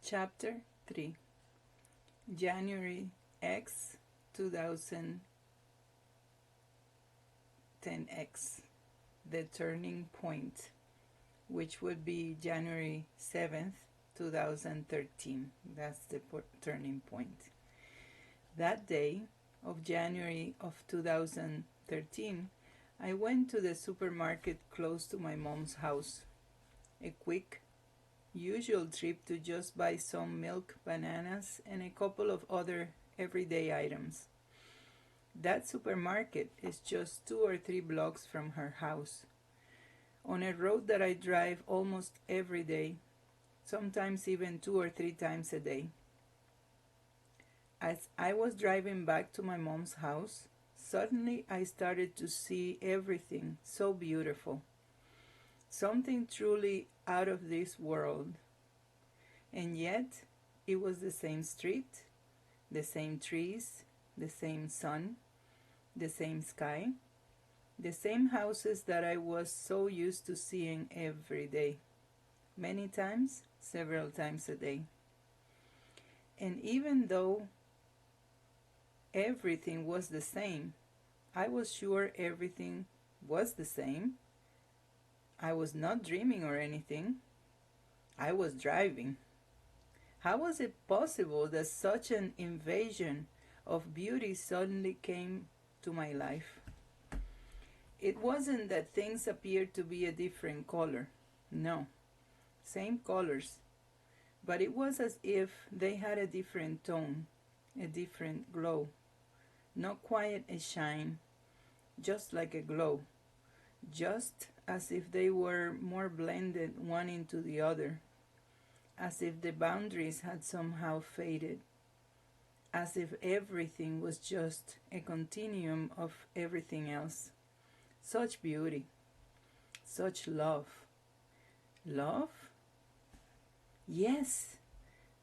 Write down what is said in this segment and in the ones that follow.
Chapter 3, January X 2010X, the turning point, which would be January 7th, 2013. That's the turning point. That day of January of 2013, I went to the supermarket close to my mom's house. A quick, usual trip to just buy some milk, bananas, and a couple of other everyday items. That supermarket is just 2 or 3 blocks from her house, on a road that I drive almost every day, sometimes even 2 or 3 times a day. As I was driving back to my mom's house, suddenly I started to see everything so beautiful. Something truly out of this world. And yet, it was the same street, the same trees, the same sun, the same sky, the same houses that I was so used to seeing every day. Many times, several times a day. And even though everything was the same, I was sure everything was the same. I was not dreaming or anything. I was driving. How was it possible that such an invasion of beauty suddenly came to my life? It wasn't that things appeared to be a different color. No, same colors. But it was as if they had a different tone, a different glow. Not quite a shine, just like a glow. Just as if they were more blended one into the other, as if the boundaries had somehow faded, as if everything was just a continuum of everything else. Such beauty, such love. Love? Yes,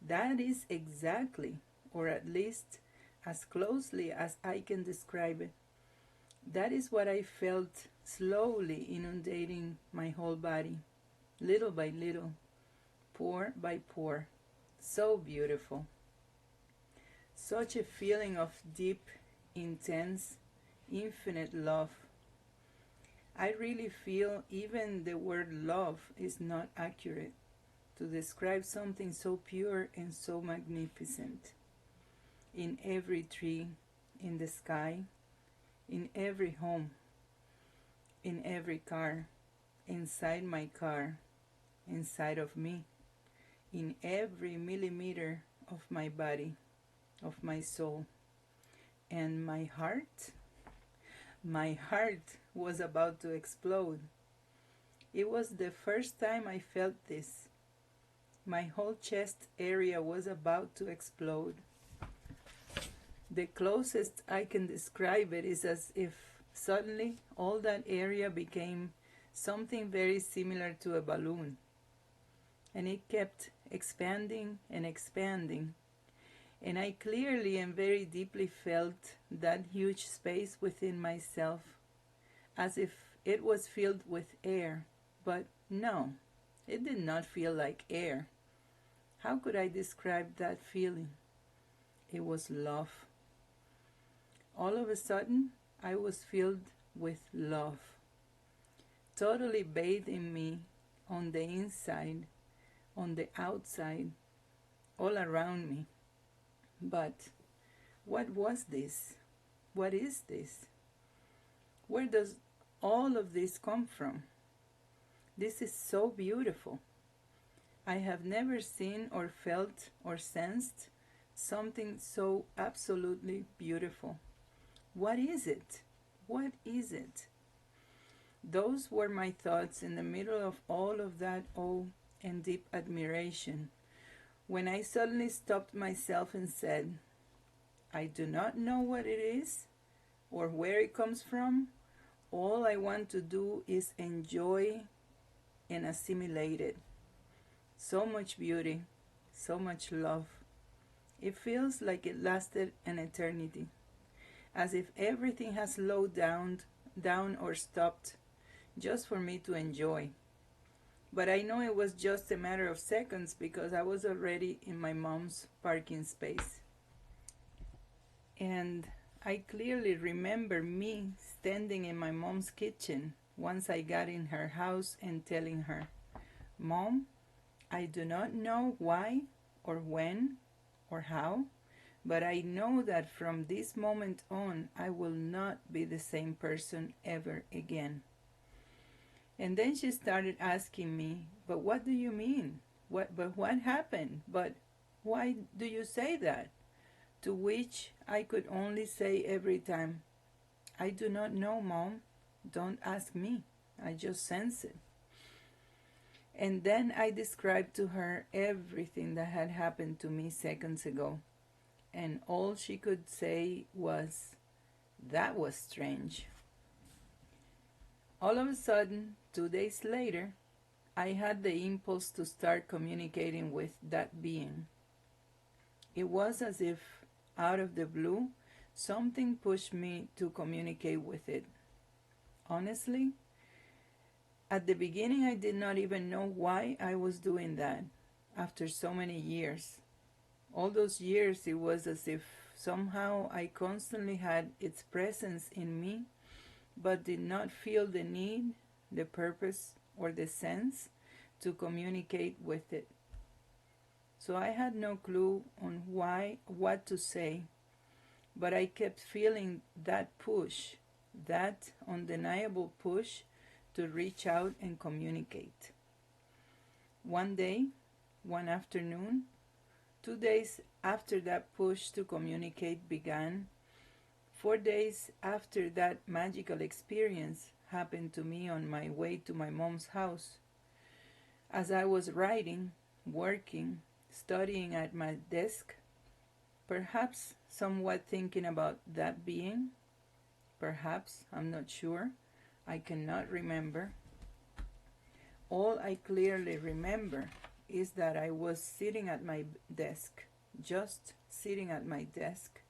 that is exactly, or at least as closely as I can describe it. That is what I felt slowly inundating my whole body, little by little, pore by pore. So beautiful. Such a feeling of deep, intense, infinite love. I really feel even the word love is not accurate to describe something so pure and so magnificent. In every tree, in the sky, in every home, in every car, inside my car, inside of me, in every millimeter of my body, of my soul. And my heart was about to explode. It was the first time I felt this. My whole chest area was about to explode. The closest I can describe it is as if suddenly all that area became something very similar to a balloon. And it kept expanding and expanding. And I clearly and very deeply felt that huge space within myself, as if it was filled with air. But no, it did not feel like air. How could I describe that feeling? It was love. All of a sudden, I was filled with love, totally bathed in me, on the inside, on the outside, all around me. But what was this? What is this? Where does all of this come from? This is so beautiful. I have never seen or felt or sensed something so absolutely beautiful. What is it? What is it? Those were my thoughts in the middle of all of that awe and deep admiration, when I suddenly stopped myself and said, I do not know what it is or where it comes from. All I want to do is enjoy and assimilate it. So much beauty, so much love. It feels like it lasted an eternity, as if everything has slowed down or stopped just for me to enjoy. But I know it was just a matter of seconds because I was already in my mom's parking space. And I clearly remember me standing in my mom's kitchen once I got in her house and telling her, "Mom, I do not know why or when or how, but I know that from this moment on I will not be the same person ever again." And then she started asking me, "But what do you mean? But what happened? But why do you say that?" To which I could only say every time, "I do not know, Mom. Don't ask me. I just sense it." And then I described to her everything that had happened to me seconds ago. And all she could say was, "That was strange." All of a sudden, 2 days later, I had the impulse to start communicating with that being. It was as if, out of the blue, something pushed me to communicate with it. Honestly, at the beginning I did not even know why I was doing that after so many years. All those years it was as if somehow I constantly had its presence in me but did not feel the need, the purpose, or the sense to communicate with it. So I had no clue on what to say, but I kept feeling that push, that undeniable push to reach out and communicate. One day, one afternoon, 2 days after that push to communicate began, 4 days after that magical experience happened to me on my way to my mom's house, as I was writing, working, studying at my desk, perhaps somewhat thinking about that being, perhaps, I'm not sure, I cannot remember. All I clearly remember is that I was sitting at my desk, just sitting at my desk,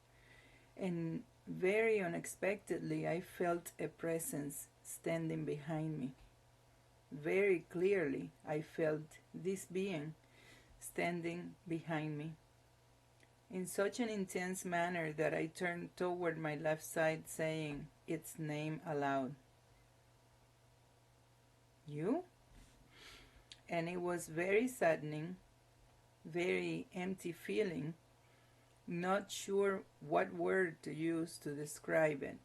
and very unexpectedly I felt a presence standing behind me. Very clearly I felt this being standing behind me in such an intense manner that I turned toward my left side saying its name aloud. "You?" And it was very saddening, very empty feeling, not sure what word to use to describe it,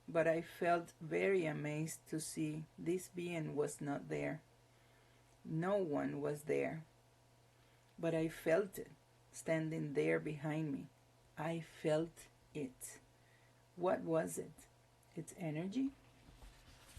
but I felt very amazed to see this being was not there. No one was there, but I felt it standing there behind me. I felt it. What was it? Its energy?